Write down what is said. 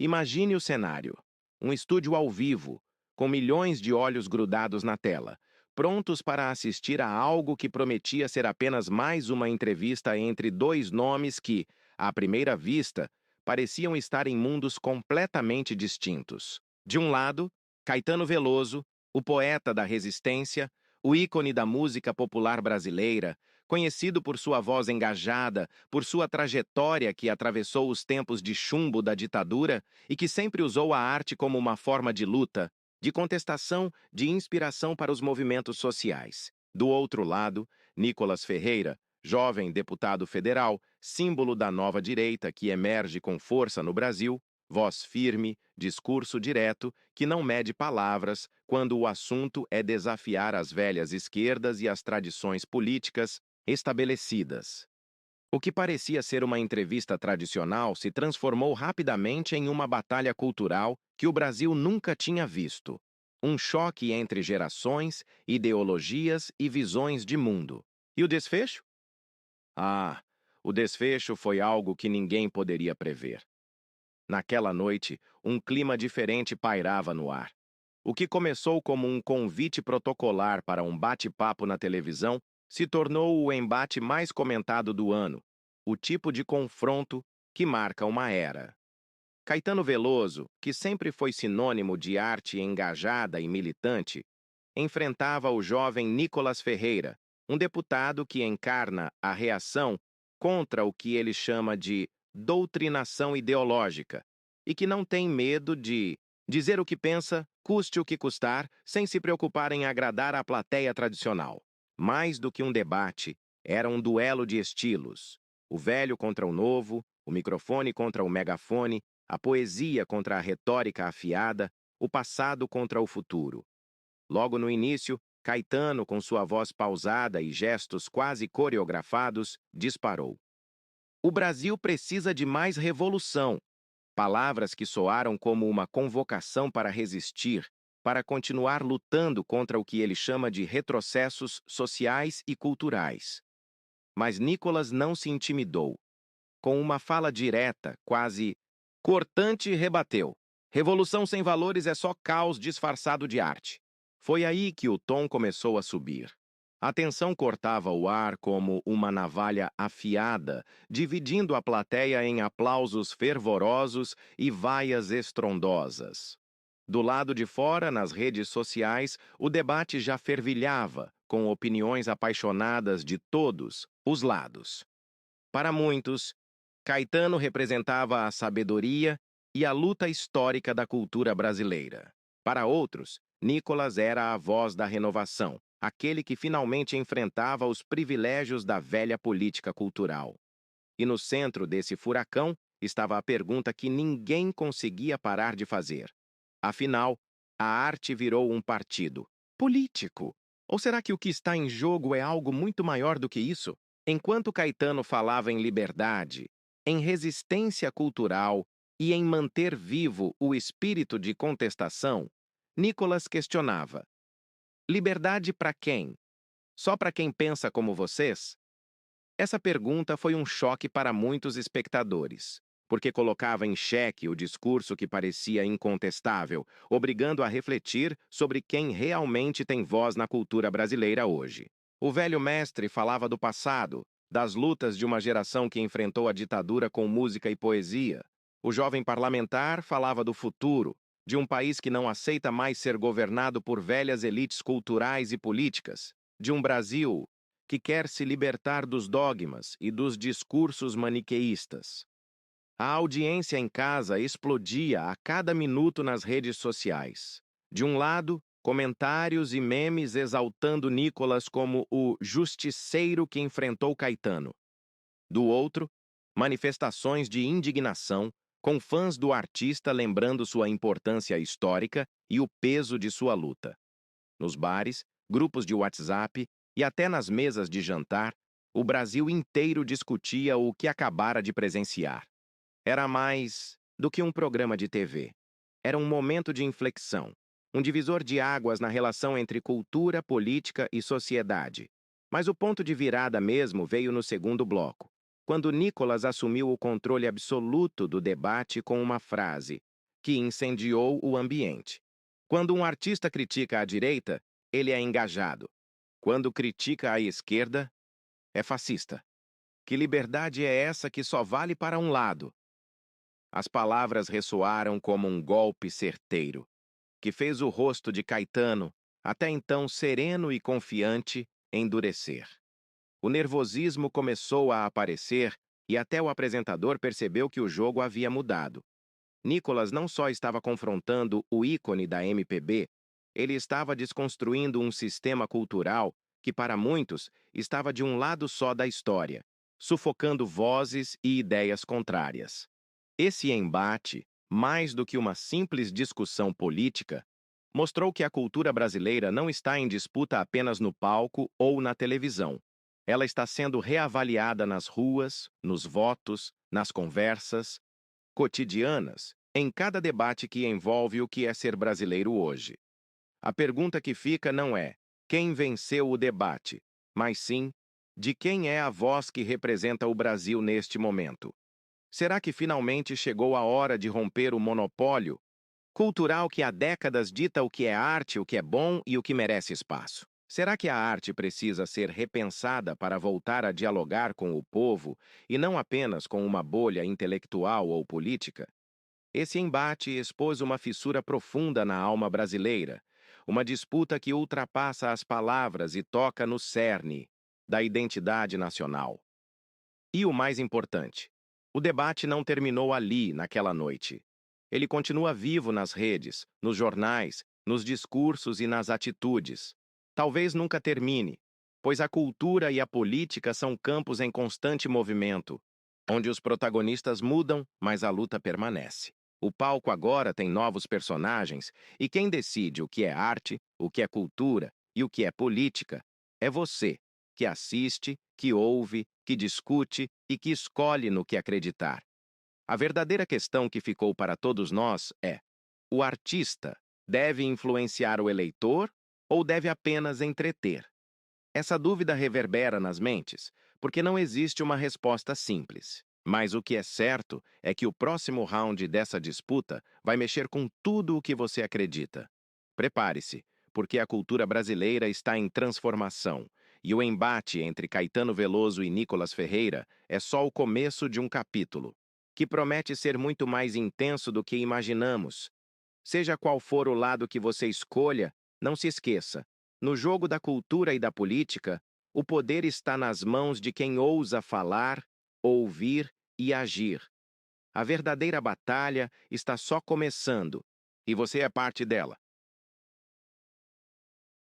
Imagine o cenário: um estúdio ao vivo, com milhões de olhos grudados na tela, prontos para assistir a algo que prometia ser apenas mais uma entrevista entre dois nomes que, à primeira vista, pareciam estar em mundos completamente distintos. De um lado, Caetano Veloso, o poeta da resistência, o ícone da música popular brasileira, conhecido por sua voz engajada, por sua trajetória que atravessou os tempos de chumbo da ditadura e que sempre usou a arte como uma forma de luta, de contestação, de inspiração para os movimentos sociais. Do outro lado, Nicolas Ferreira, jovem deputado federal, símbolo da nova direita que emerge com força no Brasil, voz firme, discurso direto, que não mede palavras quando o assunto é desafiar as velhas esquerdas e as tradições políticas estabelecidas. O que parecia ser uma entrevista tradicional se transformou rapidamente em uma batalha cultural que o Brasil nunca tinha visto. Um choque entre gerações, ideologias e visões de mundo. E o desfecho? Ah, o desfecho foi algo que ninguém poderia prever. Naquela noite, um clima diferente pairava no ar. O que começou como um convite protocolar para um bate-papo na televisão se tornou o embate mais comentado do ano, o tipo de confronto que marca uma era. Caetano Veloso, que sempre foi sinônimo de arte engajada e militante, enfrentava o jovem Nicolas Ferreira, um deputado que encarna a reação contra o que ele chama de doutrinação ideológica e que não tem medo de dizer o que pensa, custe o que custar, sem se preocupar em agradar à plateia tradicional. Mais do que um debate, era um duelo de estilos. O velho contra o novo, o microfone contra o megafone, a poesia contra a retórica afiada, o passado contra o futuro. Logo no início, Caetano, com sua voz pausada e gestos quase coreografados, disparou: "O Brasil precisa de mais revolução." Palavras que soaram como uma convocação para resistir, para continuar lutando contra o que ele chama de retrocessos sociais e culturais. Mas Nicolas não se intimidou. Com uma fala direta, quase cortante, rebateu: "Revolução sem valores é só caos disfarçado de arte." Foi aí que o tom começou a subir. A tensão cortava o ar como uma navalha afiada, dividindo a plateia em aplausos fervorosos e vaias estrondosas. Do lado de fora, nas redes sociais, o debate já fervilhava, com opiniões apaixonadas de todos os lados. Para muitos, Caetano representava a sabedoria e a luta histórica da cultura brasileira. Para outros, Nicolas era a voz da renovação, aquele que finalmente enfrentava os privilégios da velha política cultural. E no centro desse furacão estava a pergunta que ninguém conseguia parar de fazer. Afinal, a arte virou um partido político. Ou será que o que está em jogo é algo muito maior do que isso? Enquanto Caetano falava em liberdade, em resistência cultural e em manter vivo o espírito de contestação, Nicolas questionava: liberdade para quem? Só para quem pensa como vocês? Essa pergunta foi um choque para muitos espectadores, porque colocava em xeque o discurso que parecia incontestável, obrigando a refletir sobre quem realmente tem voz na cultura brasileira hoje. O velho mestre falava do passado, das lutas de uma geração que enfrentou a ditadura com música e poesia. O jovem parlamentar falava do futuro, de um país que não aceita mais ser governado por velhas elites culturais e políticas, de um Brasil que quer se libertar dos dogmas e dos discursos maniqueístas. A audiência em casa explodia a cada minuto nas redes sociais. De um lado, comentários e memes exaltando Nicolas como o justiceiro que enfrentou Caetano. Do outro, manifestações de indignação, com fãs do artista lembrando sua importância histórica e o peso de sua luta. Nos bares, grupos de WhatsApp e até nas mesas de jantar, o Brasil inteiro discutia o que acabara de presenciar. Era mais do que um programa de TV. Era um momento de inflexão, um divisor de águas na relação entre cultura, política e sociedade. Mas o ponto de virada mesmo veio no segundo bloco, quando Nicolas assumiu o controle absoluto do debate com uma frase: que incendiou o ambiente. Quando um artista critica a direita, ele é engajado. Quando critica a esquerda, é fascista. Que liberdade é essa que só vale para um lado? As palavras ressoaram como um golpe certeiro, que fez o rosto de Caetano, até então sereno e confiante, endurecer. O nervosismo começou a aparecer e até o apresentador percebeu que o jogo havia mudado. Nicolas não só estava confrontando o ícone da MPB, ele estava desconstruindo um sistema cultural que, para muitos, estava de um lado só da história, sufocando vozes e ideias contrárias. Esse embate, mais do que uma simples discussão política, mostrou que a cultura brasileira não está em disputa apenas no palco ou na televisão. Ela está sendo reavaliada nas ruas, nos votos, nas conversas cotidianas, em cada debate que envolve o que é ser brasileiro hoje. A pergunta que fica não é quem venceu o debate, mas sim de quem é a voz que representa o Brasil neste momento. Será que finalmente chegou a hora de romper o monopólio cultural que há décadas dita o que é arte, o que é bom e o que merece espaço? Será que a arte precisa ser repensada para voltar a dialogar com o povo e não apenas com uma bolha intelectual ou política? Esse embate expôs uma fissura profunda na alma brasileira, uma disputa que ultrapassa as palavras e toca no cerne da identidade nacional. E o mais importante, o debate não terminou ali, naquela noite. Ele continua vivo nas redes, nos jornais, nos discursos e nas atitudes. Talvez nunca termine, pois a cultura e a política são campos em constante movimento, onde os protagonistas mudam, mas a luta permanece. O palco agora tem novos personagens, e quem decide o que é arte, o que é cultura e o que é política é você, que assiste, que ouve, que discute e que escolhe no que acreditar. A verdadeira questão que ficou para todos nós é: o artista deve influenciar o eleitor ou deve apenas entreter? Essa dúvida reverbera nas mentes, porque não existe uma resposta simples. Mas o que é certo é que o próximo round dessa disputa vai mexer com tudo o que você acredita. Prepare-se, porque a cultura brasileira está em transformação, e o embate entre Caetano Veloso e Nicolas Ferreira é só o começo de um capítulo, que promete ser muito mais intenso do que imaginamos. Seja qual for o lado que você escolha, não se esqueça: no jogo da cultura e da política, o poder está nas mãos de quem ousa falar, ouvir e agir. A verdadeira batalha está só começando, e você é parte dela.